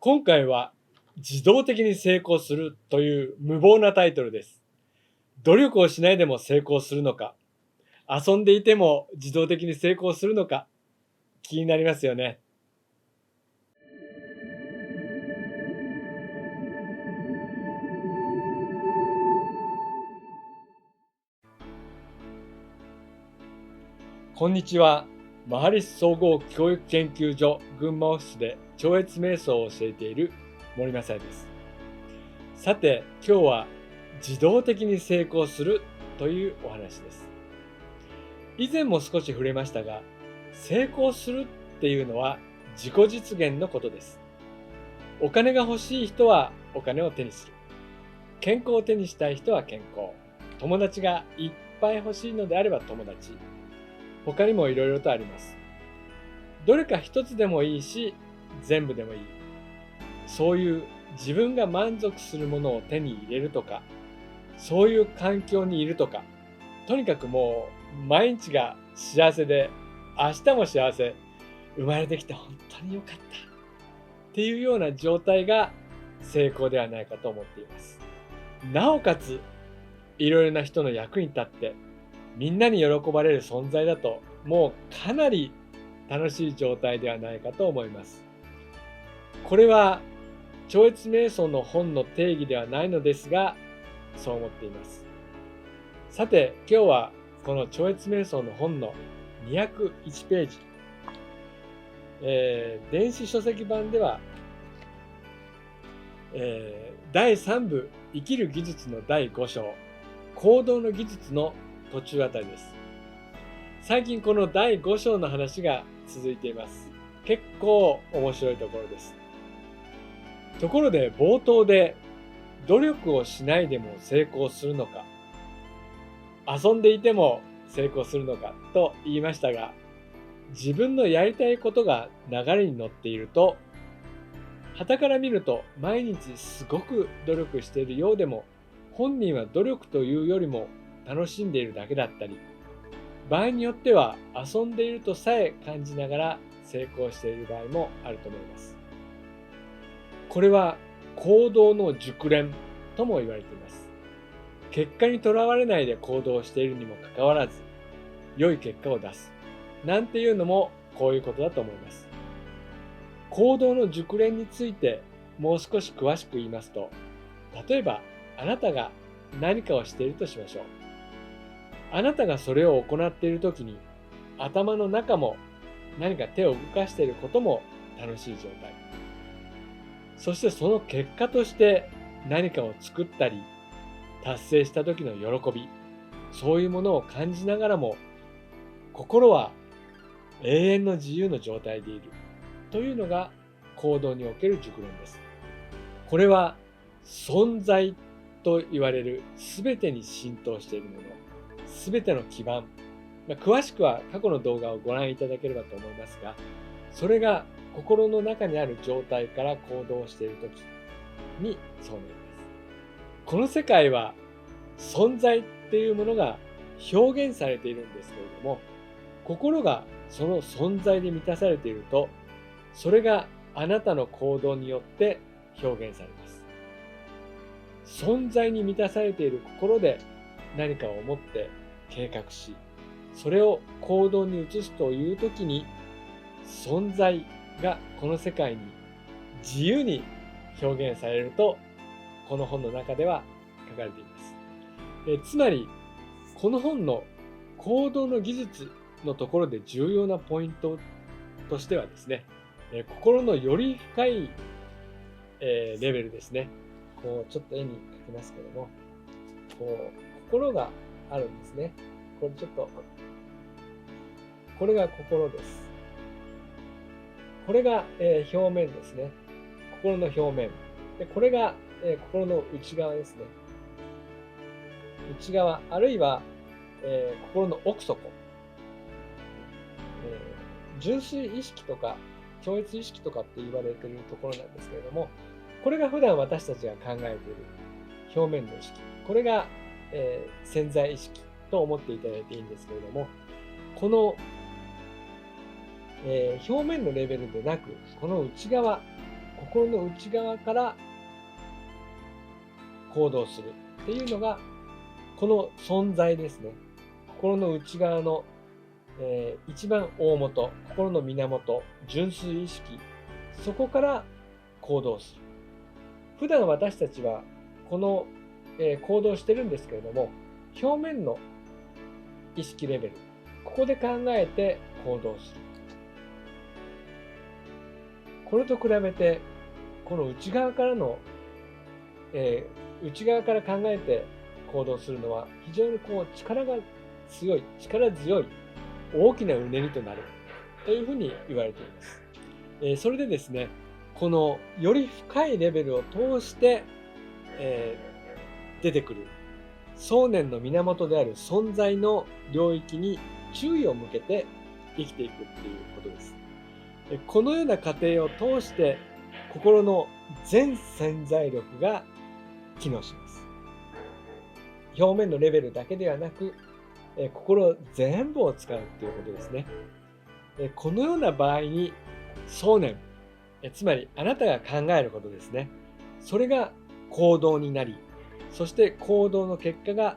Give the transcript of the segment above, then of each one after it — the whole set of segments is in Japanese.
今回は自動的に成功するという無謀なタイトルです。努力をしないでも成功するのか、遊んでいても自動的に成功するのか、気になりますよね。こんにちは。マハリス総合教育研究所群馬オフィスで超越瞑想を教えている森正也です。さて、今日は自動的に成功するというお話です。以前も少し触れましたが、成功するっていうのは自己実現のことです。お金が欲しい人はお金を手にする。健康を手にしたい人は健康。友達がいっぱい欲しいのであれば友達。他にもいろいろとあります。どれか一つでもいいし、全部でもいい。そういう自分が満足するものを手に入れるとか、そういう環境にいるとか、とにかくもう毎日が幸せで、明日も幸せ、生まれてきて本当に良かったっていうような状態が成功ではないかと思っています。なおかつ、いろいろな人の役に立って、みんなに喜ばれる存在だと、もうかなり楽しい状態ではないかと思います。これは超越瞑想の本の定義ではないのですが、そう思っています。さて、今日はこの超越瞑想の本の201ページ、電子書籍版では、第3部生きる技術の第5章、行動の技術の途中あたりです。最近この第5章の話が続いています。結構面白いところです。ところで冒頭で努力をしないでも成功するのか、遊んでいても成功するのかと言いましたが、自分のやりたいことが流れに乗っていると、傍から見ると毎日すごく努力しているようでも、本人は努力というよりも楽しんでいるだけだったり、場合によっては遊んでいるとさえ感じながら成功している場合もあると思います。これは行動の熟練とも言われています。結果にとらわれないで行動しているにもかかわらず、良い結果を出す。なんていうのもこういうことだと思います。行動の熟練についてもう少し詳しく言いますと、例えばあなたが何かをしているとしましょう。あなたがそれを行っているときに、頭の中も何か手を動かしていることも楽しい状態。そしてその結果として何かを作ったり、達成した時の喜び、そういうものを感じながらも、心は永遠の自由の状態でいるというのが行動における熟練です。これは存在と言われる全てに浸透しているもの、全ての基盤、詳しくは過去の動画をご覧いただければと思いますが、それが心の中にある状態から行動しているときにそうなります。この世界は存在っていうものが表現されているんですけれども、心がその存在で満たされていると、それがあなたの行動によって表現されます。存在に満たされている心で何かを思って計画し、それを行動に移すというときに、存在がこの世界に自由に表現されると、この本の中では書かれています。つまり、この本の行動の技術のところで重要なポイントとしてはですね、心のより深い、レベルですね。こうちょっと絵に描きますけども、こう心があるんですね。これちょっと、これが心です。これが、表面ですね。心の表面。でこれが、心の内側ですね。内側、あるいは、心の奥底。純粋意識とか、超越意識とかって言われているところなんですけれども、これが普段私たちが考えている表面の意識。これが、潜在意識と思っていただいていいんですけれども、この、表面のレベルでなく、この内側、心の内側から行動するっていうのが、この存在ですね。心の内側の、一番大元、心の源、純粋意識、そこから行動する。普段私たちはこの、行動してるんですけれども、表面の意識レベル、ここで考えて行動する。これと比べて、この内側からの、内側から考えて行動するのは非常に力強い、大きなうねりとなるというふうに言われています。それでですね、このより深いレベルを通して、出てくる想念の源である存在の領域に注意を向けて生きていくっていうことです。このような過程を通して心の全潜在力が機能します。表面のレベルだけではなく、心全部を使うということですね。このような場合に想念、つまりあなたが考えることですね。それが行動になり、そして行動の結果が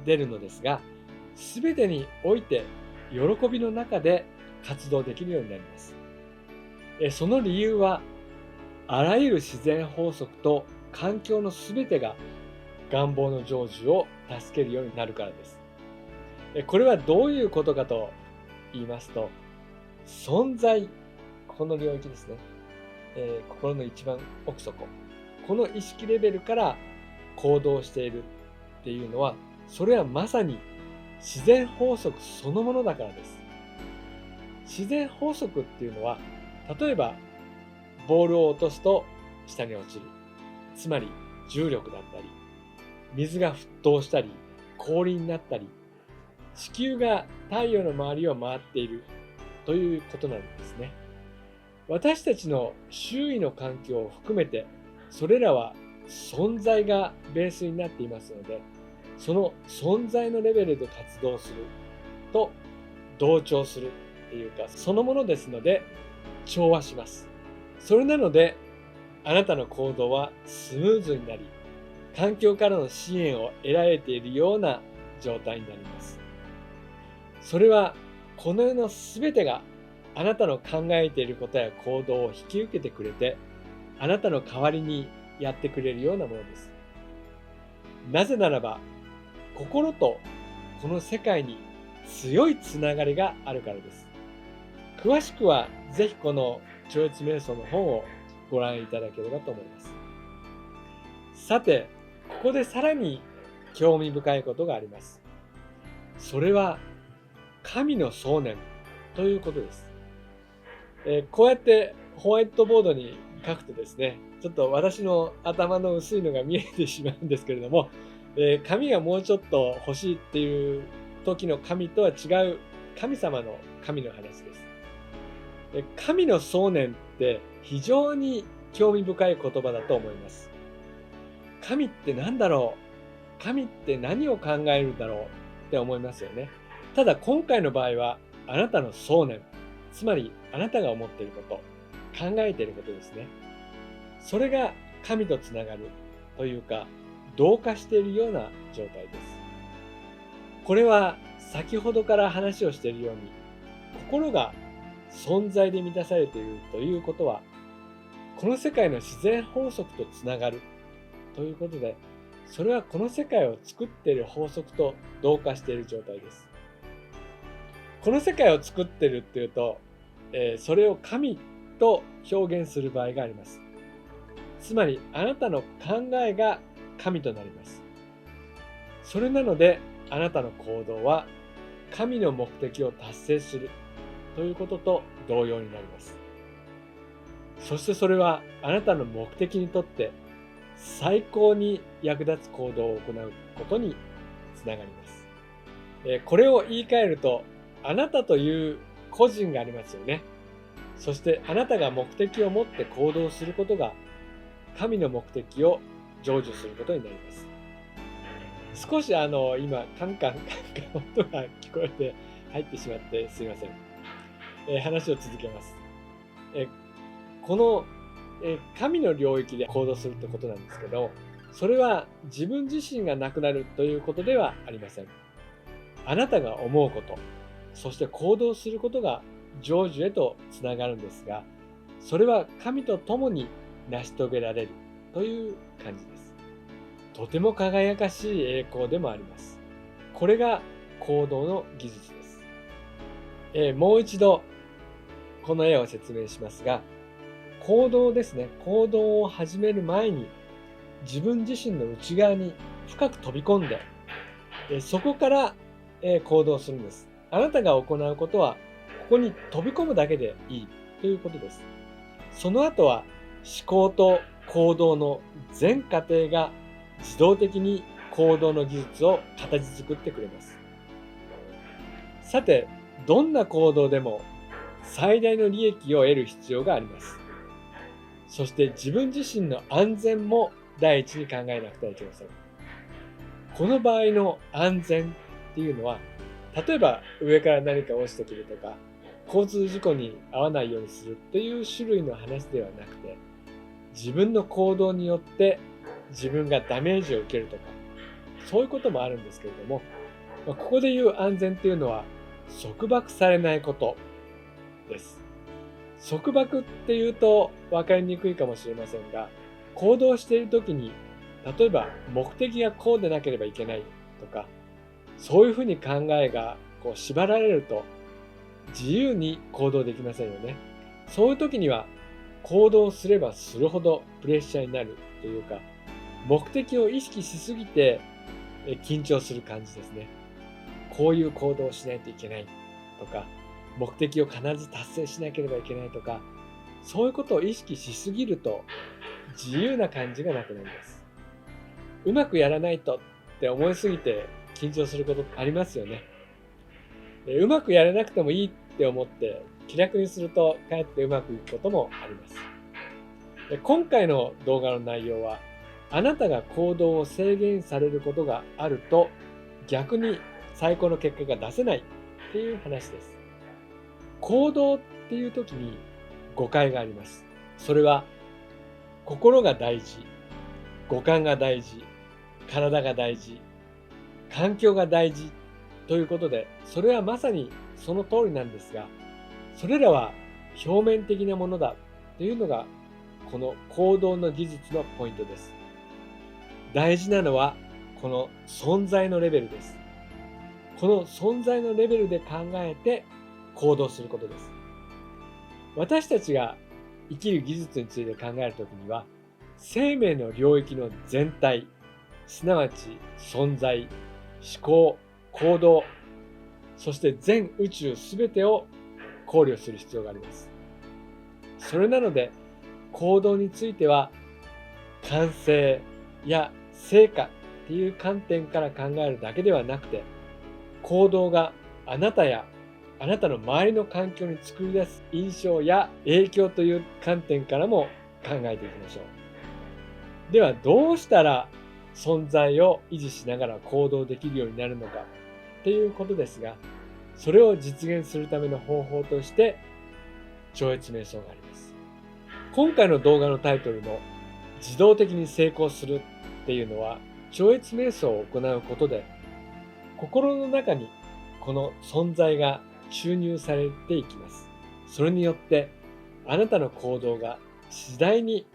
出るのですが、すべてにおいて喜びの中で活動できるようになります。その理由は、あらゆる自然法則と環境のすべてが願望の成就を助けるようになるからです。これはどういうことかと言いますと、存在、この領域ですね。心の一番奥底。この意識レベルから行動しているっていうのは、それはまさに自然法則そのものだからです。自然法則っていうのは、例えばボールを落とすと下に落ちる。つまり重力だったり、水が沸騰したり、氷になったり、地球が太陽の周りを回っているということなんですね。私たちの周囲の環境を含めて、それらは存在がベースになっていますので、その存在のレベルで活動すると同調するっていうか、そのものですので調和します。それなので、あなたの行動はスムーズになり、環境からの支援を得られているような状態になります。それはこの世のすべてがあなたの考えていることや行動を引き受けてくれて、あなたの代わりにやってくれるようなものです。なぜならば、心とこの世界に強いつながりがあるからです。詳しくはぜひこの超越瞑想の本をご覧いただければと思います。さて、ここでさらに興味深いことがあります。それは神の想念ということです。こうやってホワイトボードに書くとですね、ちょっと私の頭の薄いのが見えてしまうんですけれども、紙がもうちょっと欲しいっていう時の神とは違う神様の神の話です。神の想念って非常に興味深い言葉だと思います。神って何だろう？神って何を考えるんだろうって思いますよね。ただ今回の場合はあなたの想念、つまりあなたが思っていること、考えていることですね。それが神とつながるというか、同化しているような状態です。これは先ほどから話をしているように、心が存在で満たされているということは、この世界の自然法則とつながるということで、それはこの世界を作っている法則と同化している状態です。この世界を作っているっていうと、それを神と表現する場合があります。つまりあなたの考えが神となります。それなのであなたの行動は神の目的を達成するということと同様になります。そしてそれはあなたの目的にとって最高に役立つ行動を行うことにつながります。これを言い換えると、あなたという個人がありますよね。そしてあなたが目的を持って行動することが神の目的を成就することになります。少し今カンカン音が聞こえて入ってしまってすいません。話を続けます。この神の領域で行動するってことなんですけど、それは自分自身がなくなるということではありません。あなたが思うこと、そして行動することが成就へとつながるんですが、それは神と共に成し遂げられるという感じです。とても輝かしい栄光でもあります。これが行動の技術です。もう一度この絵を説明しますが、行動ですね。行動を始める前に自分自身の内側に深く飛び込んで、そこから行動するんです。あなたが行うことはここに飛び込むだけでいいということです。その後は思考と行動の全過程が自動的に行動の技術を形作ってくれます。さて、どんな行動でも最大の利益を得る必要があります。そして自分自身の安全も第一に考えなくてはいけません。この場合の安全っていうのは、例えば上から何か落ちてくるとか、交通事故に遭わないようにするという種類の話ではなくて、自分の行動によって自分がダメージを受けるとか、そういうこともあるんですけれども、ここで言う安全っていうのは束縛されないことです。束縛っていうと分かりにくいかもしれませんが、行動している時に例えば目的がこうでなければいけないとか、そういうふうに考えが縛られると自由に行動できませんよね。そういう時には行動すればするほどプレッシャーになるというか、目的を意識しすぎて緊張する感じですね。こういう行動をしないといけないとか、目的を必ず達成しなければいけないとか、そういうことを意識しすぎると自由な感じがなくなります。うまくやらないとって思いすぎて緊張することありますよね。うまくやれなくてもいいって思って気楽にするとかえってうまくいくこともあります。今回の動画の内容は、あなたが行動を制限されることがあると逆に最高の結果が出せないっていう話です。行動っていう時に誤解があります。それは心が大事、五感が大事、体が大事、環境が大事ということで、それはまさにその通りなんですが、それらは表面的なものだというのがこの行動の技術のポイントです。大事なのはこの存在のレベルです。この存在のレベルで考えて行動することです。私たちが生きる技術について考えるときには、生命の領域の全体、すなわち存在、思考、行動、そして全宇宙すべてを考慮する必要があります。それなので、行動については完成や成果っていう観点から考えるだけではなくて、行動があなたやあなたの周りの環境に作り出す印象や影響という観点からも考えていきましょう。ではどうしたら存在を維持しながら行動できるようになるのかっていうことですが、それを実現するための方法として超越瞑想があります。今回の動画のタイトルの自動的に成功するっていうのは、超越瞑想を行うことで心の中にこの存在が注入されていきます。それによってあなたの行動が次第に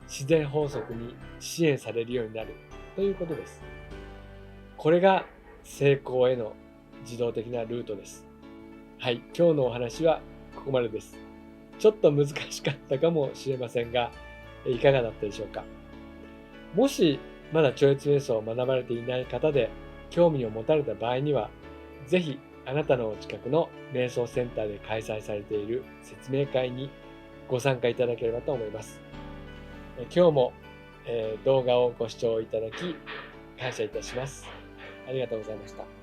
自然法則に支援されるようになるということです。これが成功への自動的なルートです。はい、今日のお話はここまでです。ちょっと難しかったかもしれませんが、いかがだったでしょうか。もしまだ超越瞑想を学ばれていない方で興味を持たれた場合には、ぜひあなたのお近くの瞑想センターで開催されている説明会にご参加いただければと思います。今日も動画をご視聴いただき感謝いたします。ありがとうございました。